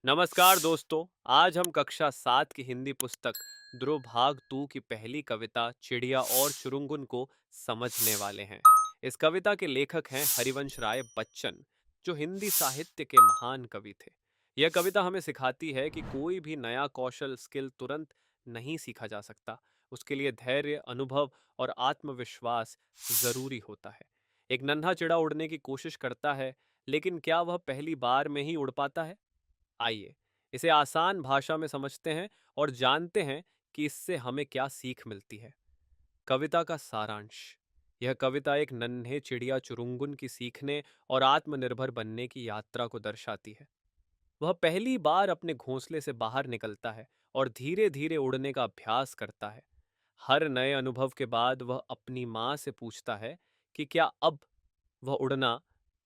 नमस्कार दोस्तों। आज हम कक्षा 7 की हिंदी पुस्तक ध्रुव भाग 2 की पहली कविता चिड़िया और चुरुंगुन को समझने वाले हैं। इस कविता के लेखक हैं हरिवंश राय बच्चन, जो हिंदी साहित्य के महान कवि थे। यह कविता हमें सिखाती है कि कोई भी नया कौशल स्किल तुरंत नहीं सीखा जा सकता। उसके लिए धैर्य, अनुभव और आत्मविश्वास जरूरी होता है। एक नन्हा चिड़ा उड़ने की कोशिश करता है, लेकिन क्या वह पहली बार में ही उड़ पाता है? आइए इसे आसान भाषा में समझते हैं और जानते हैं कि इससे हमें क्या सीख मिलती है। कविता का सारांश। यह कविता एक नन्हे चिड़िया चुरुंगुन की सीखने और आत्मनिर्भर बनने की यात्रा को दर्शाती है। वह पहली बार अपने घोंसले से बाहर निकलता है और धीरे धीरे उड़ने का अभ्यास करता है। हर नए अनुभव के बाद वह अपनी माँ से पूछता है कि क्या अब वह उड़ना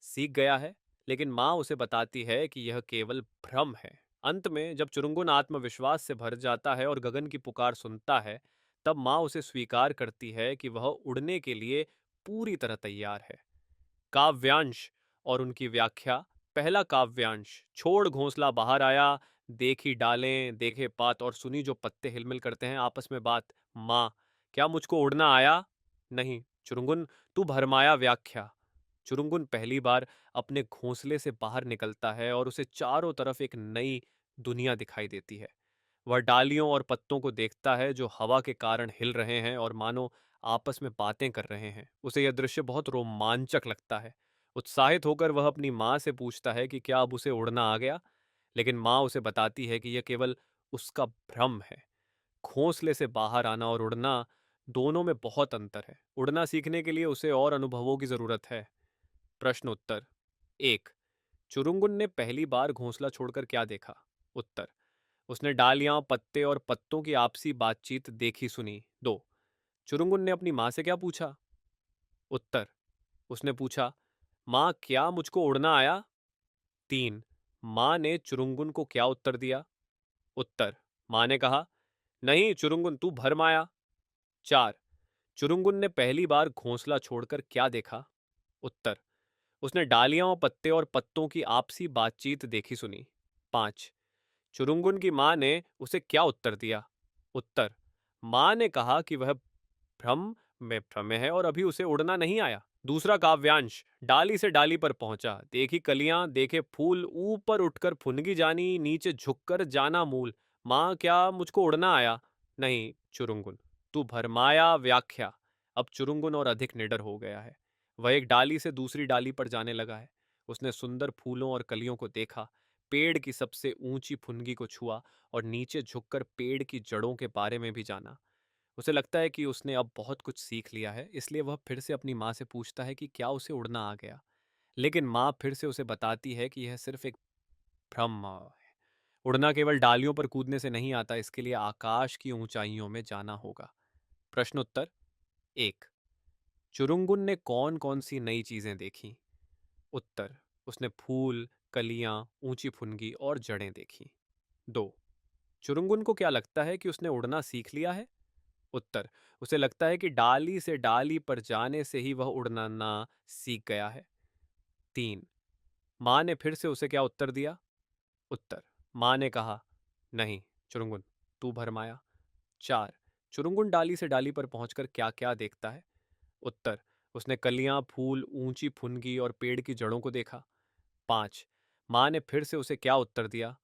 सीख गया है, लेकिन माँ उसे बताती है कि यह केवल भ्रम है। अंत में जब चुरुंगुन आत्मविश्वास से भर जाता है और गगन की पुकार सुनता है, तब माँ उसे स्वीकार करती है कि वह उड़ने के लिए पूरी तरह तैयार है। काव्यांश और उनकी व्याख्या। पहला काव्यांश। छोड़ घोंसला बाहर आया, देखी डालें, देखे पात और सुनी जो पत्ते हिलमिल करते हैं आपस में बात। माँ, क्या मुझको उड़ना आया? नहीं। चुरुंगुन, तू भरमाया। व्याख्या। चुरुंगुन पहली बार अपने घोंसले से बाहर निकलता है और उसे चारों तरफ एक नई दुनिया दिखाई देती है। वह डालियों और पत्तों को देखता है जो हवा के कारण हिल रहे हैं और मानो आपस में बातें कर रहे हैं। उसे यह दृश्य बहुत रोमांचक लगता है। उत्साहित होकर वह अपनी माँ से पूछता है कि क्या अब उसे उड़ना आ गया, लेकिन माँ उसे बताती है कि यह केवल उसका भ्रम है। घोंसले से बाहर आना और उड़ना, दोनों में बहुत अंतर है। उड़ना सीखने के लिए उसे और अनुभवों की जरूरत है। प्रश्न उत्तर। एक। चुरुंगुन ने पहली बार घोंसला छोड़कर क्या देखा? उत्तर। उसने डालियां, पत्ते और पत्तों की आपसी बातचीत देखी सुनी। दो। चुरुंगुन ने अपनी माँ से क्या पूछा? उत्तर। उसने पूछा, माँ क्या मुझको उड़ना आया? तीन। माँ ने चुरुंगुन को क्या उत्तर दिया? उत्तर। माँ ने कहा, नहीं चुरुंगुन, तू भरमाया। चार। चुरुंगुन ने पहली बार घोंसला छोड़कर क्या देखा? उत्तर। उसने डालियां, पत्ते और पत्तों की आपसी बातचीत देखी सुनी। पांच। चुरुंगुन की माँ ने उसे क्या उत्तर दिया? उत्तर। माँ ने कहा कि वह भ्रम में भ्रमे है और अभी उसे उड़ना नहीं आया। दूसरा काव्यांश। डाली से डाली पर पहुंचा, देखी कलियां, देखे फूल, ऊपर उठकर फुनगी जानी, नीचे झुककर जाना मूल। माँ, क्या मुझको उड़ना आया? नहीं चुरुंगुन, तू भरमाया। व्याख्या। अब चुरुंगुन और अधिक निडर हो गया है। वह एक डाली से दूसरी डाली पर जाने लगा है। उसने सुंदर फूलों और कलियों को देखा, पेड़ की सबसे ऊंची फुनगी को छुआ और नीचे झुककर पेड़ की जड़ों के बारे में भी जाना। उसे लगता है कि उसने अब बहुत कुछ सीख लिया है, इसलिए वह फिर से अपनी माँ से पूछता है कि क्या उसे उड़ना आ गया। लेकिन माँ फिर से उसे बताती है कि यह सिर्फ एक भ्रम है। उड़ना केवल डालियों पर कूदने से नहीं आता, इसके लिए आकाश की ऊंचाइयों में जाना होगा। प्रश्न उत्तर। एक। चुरुंगुन ने कौन कौन सी नई चीजें देखी? उत्तर। उसने फूल, कलियां, ऊंची फुनगी और जड़ें देखी। दो। चुरुंगुन को क्या लगता है कि उसने उड़ना सीख लिया है? उत्तर। उसे लगता है कि डाली से डाली पर जाने से ही वह उड़ना ना सीख गया है। तीन। माँ ने फिर से उसे क्या उत्तर दिया? उत्तर। माँ ने कहा, नहीं चुरुंगुन, तू भरमाया। चार। चुरुंगुन डाली से डाली पर पहुंचकर क्या क्या देखता है? उत्तर। उसने कलियां, फूल, ऊंची फुनगी और पेड़ की जड़ों को देखा। पांच। माँ ने फिर से उसे क्या उत्तर दिया?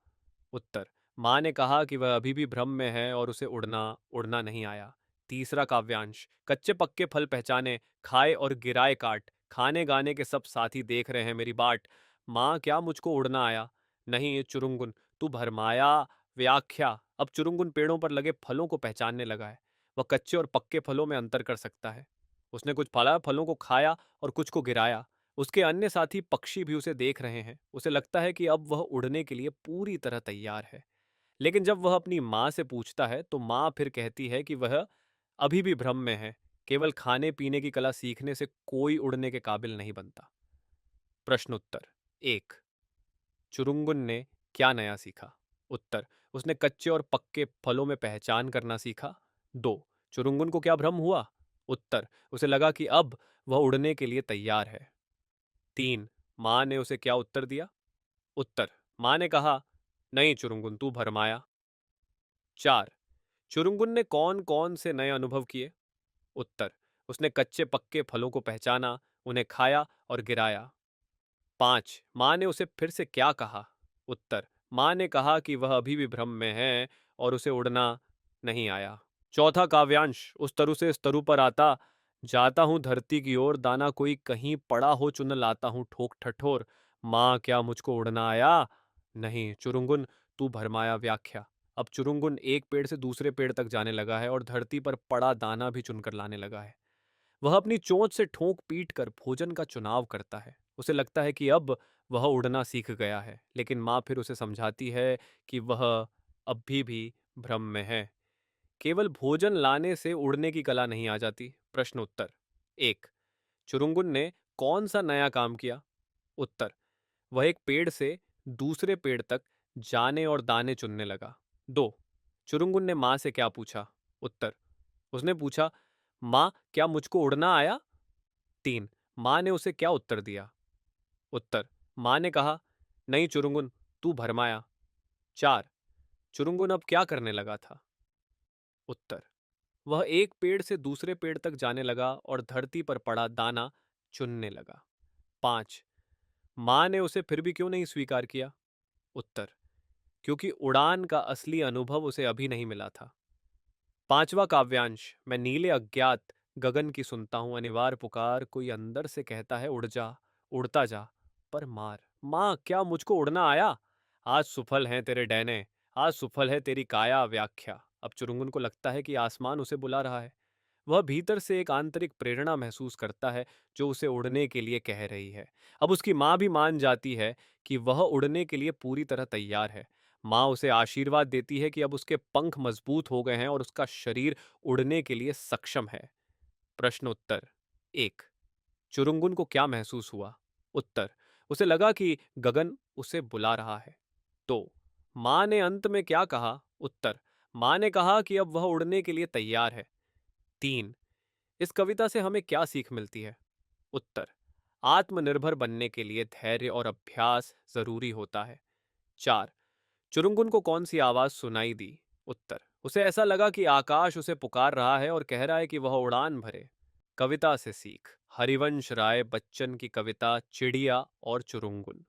उत्तर। माँ ने कहा कि वह अभी भी भ्रम में है और उसे उड़ना उड़ना नहीं आया। तीसरा काव्यांश। कच्चे पक्के फल पहचाने, खाए और गिराए काट, खाने गाने के सब साथी देख रहे हैं मेरी बाट। माँ, क्या मुझको उड़ना आया? नहीं ये चुरुंगुन, तू भरमाया। व्याख्या। अब चुरुंगुन पेड़ों पर लगे फलों को पहचानने लगा है। वह कच्चे और पक्के फलों में अंतर कर सकता है। उसने कुछ फलों को खाया और कुछ को गिराया। उसके अन्य साथी पक्षी भी उसे देख रहे हैं। उसे लगता है कि अब वह उड़ने के लिए पूरी तरह तैयार है। लेकिन जब वह अपनी माँ से पूछता है तो माँ फिर कहती है कि वह अभी भी भ्रम में है। केवल खाने पीने की कला सीखने से कोई उड़ने के काबिल नहीं बनता। प्रश्न उत्तर। एक। चुरुंगुन ने क्या नया सीखा? उत्तर। उसने कच्चे और पक्के फलों में पहचान करना सीखा। दो। चुरुंगुन को क्या भ्रम हुआ? उत्तर। उसे लगा कि अब वह उड़ने के लिए तैयार है। तीन। माँ ने उसे क्या उत्तर दिया? उत्तर। माँ ने कहा, नहीं चुरुंगुन तू भरमाया। 4. चुरुंगुन ने कौन कौन से नए अनुभव किए? उत्तर, उसने कच्चे पक्के फलों को पहचाना, उन्हें खाया और गिराया। 5. माँ ने उसे फिर से क्या कहा? उत्तर, माँ ने कहा कि वह अभी भी भ्रम में है और उसे उड़ना नहीं आया। चौथा काव्यांश, उस तरु से इस तरु पर आता, जाता हूं धरती की ओर, दाना कोई कहीं पड़ा हो चुन लाता हूं ठोक ठठोर, माँ क्या मुझको उड़ना आया? नहीं चुरुंगुन तू भरमाया। व्याख्या, अब चुरुंगुन एक पेड़ से दूसरे पेड़ तक जाने लगा है और धरती पर पड़ा दाना भी चुनकर लाने लगा है। वह अपनी चोंच से ठोंक पीट कर भोजन का चुनाव करता है। उसे लगता है कि अब वह उड़ना सीख गया है, लेकिन माँ फिर उसे समझाती है कि वह अभी भी भ्रम में है। केवल भोजन लाने से उड़ने की कला नहीं आ जाती। प्रश्न उत्तर। 1. चुरुंगुन ने कौन सा नया काम किया? उत्तर, वह एक पेड़ से दूसरे पेड़ तक जाने और दाने चुनने लगा। 2. चुरुंगुन ने माँ से क्या पूछा? उत्तर, उसने पूछा, माँ क्या मुझको उड़ना आया? 3. माँ ने उसे क्या उत्तर दिया? उत्तर, माँ ने कहा, नहीं चुरुंगुन तू भरमाया। 4. चुरुंगुन अब क्या करने लगा था? उत्तर, वह एक पेड़ से दूसरे पेड़ तक जाने लगा और धरती पर पड़ा दाना चुनने लगा। 5. माँ ने उसे फिर भी क्यों नहीं स्वीकार किया? उत्तर, क्योंकि उड़ान का असली अनुभव उसे अभी नहीं मिला था। पांचवा काव्यांश, मैं नीले अज्ञात गगन की सुनता हूं अनिवार्य पुकार, कोई अंदर से कहता है उड़ जा, उड़ता जा, पर मार, माँ क्या मुझको उड़ना आया? आज सुफल हैं तेरे डैने, आज सुफल है तेरी काया। व्याख्या, अब चुरुंगुन को लगता है कि आसमान उसे बुला रहा है। वह भीतर से एक आंतरिक प्रेरणा महसूस करता है जो उसे उड़ने के लिए कह रही है। अब उसकी माँ भी मान जाती है कि वह उड़ने के लिए पूरी तरह तैयार है। माँ उसे आशीर्वाद देती है कि अब उसके पंख मजबूत हो गए हैं और उसका शरीर उड़ने के लिए सक्षम है। प्रश्न उत्तर। 1. चुरुंगुन को क्या महसूस हुआ? उत्तर, उसे लगा कि गगन उसे बुला रहा है। 2. माँ ने अंत में क्या कहा? उत्तर, माँ ने कहा कि अब वह उड़ने के लिए तैयार है। 3. इस कविता से हमें क्या सीख मिलती है? उत्तर, आत्मनिर्भर बनने के लिए धैर्य और अभ्यास जरूरी होता है। 4. चुरुंगुन को कौन सी आवाज सुनाई दी? उत्तर, उसे ऐसा लगा कि आकाश उसे पुकार रहा है और कह रहा है कि वह उड़ान भरे। कविता से सीख, हरिवंश राय बच्चन की कविता चिड़िया और चुरुंगुन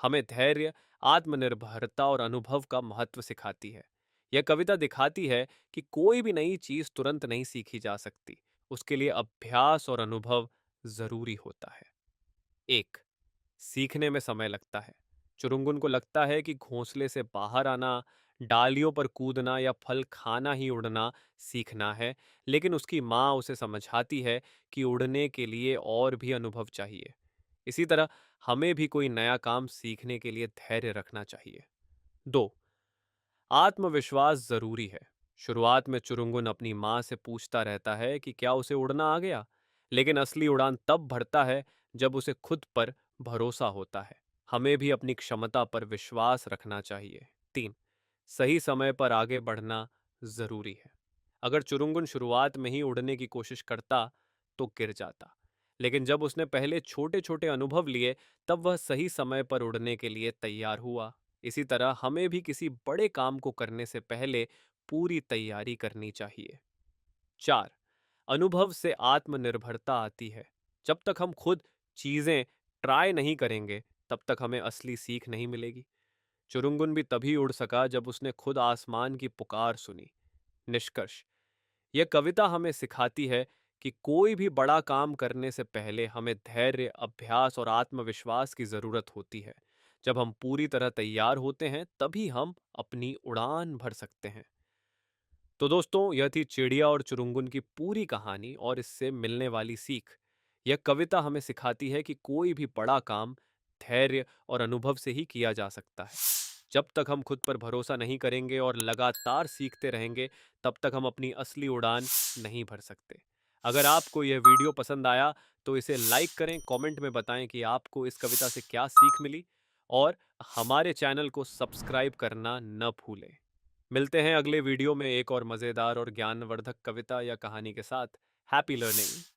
हमें धैर्य, आत्मनिर्भरता और अनुभव का महत्व सिखाती है। यह कविता दिखाती है कि कोई भी नई चीज तुरंत नहीं सीखी जा सकती, उसके लिए अभ्यास और अनुभव जरूरी होता है। 1. सीखने में समय लगता है। चुरुंगुन को लगता है कि घोंसले से बाहर आना, डालियों पर कूदना या फल खाना ही उड़ना सीखना है, लेकिन उसकी माँ उसे समझाती है कि उड़ने के लिए और भी अनुभव चाहिए। इसी तरह हमें भी कोई नया काम सीखने के लिए धैर्य रखना चाहिए। 2. आत्मविश्वास जरूरी है। शुरुआत में चुरुंगुन अपनी माँ से पूछता रहता है कि क्या उसे उड़ना आ गया, लेकिन असली उड़ान तब भरता है जब उसे खुद पर भरोसा होता है। हमें भी अपनी क्षमता पर विश्वास रखना चाहिए। 3. सही समय पर आगे बढ़ना जरूरी है। अगर चुरुंगुन शुरुआत में ही उड़ने की कोशिश करता तो गिर जाता, लेकिन जब उसने पहले छोटे छोटे अनुभव लिए तब वह सही समय पर उड़ने के लिए तैयार हुआ। इसी तरह हमें भी किसी बड़े काम को करने से पहले पूरी तैयारी करनी चाहिए। 4. अनुभव से आत्मनिर्भरता आती है। जब तक हम खुद चीजें ट्राई नहीं करेंगे तब तक हमें असली सीख नहीं मिलेगी। चुरुंगुन भी तभी उड़ सका जब उसने खुद आसमान की पुकार सुनी। निष्कर्ष, यह कविता हमें सिखाती है कि कोई भी बड़ा काम करने से पहले हमें धैर्य, अभ्यास और आत्मविश्वास की जरूरत होती है। जब हम पूरी तरह तैयार होते हैं तभी हम अपनी उड़ान भर सकते हैं। तो दोस्तों, यह थी चिड़िया और चुरुंगुन की पूरी कहानी और इससे मिलने वाली सीख। यह कविता हमें सिखाती है कि कोई भी बड़ा काम धैर्य और अनुभव से ही किया जा सकता है। जब तक हम खुद पर भरोसा नहीं करेंगे और लगातार सीखते रहेंगे, तब तक हम अपनी असली उड़ान नहीं भर सकते। अगर आपको यह वीडियो पसंद आया तो इसे लाइक करें, कमेंट में बताएं कि आपको इस कविता से क्या सीख मिली और हमारे चैनल को सब्सक्राइब करना न भूलें। मिलते हैं अगले वीडियो में एक और मज़ेदार और ज्ञानवर्धक कविता या कहानी के साथ। Happy learning.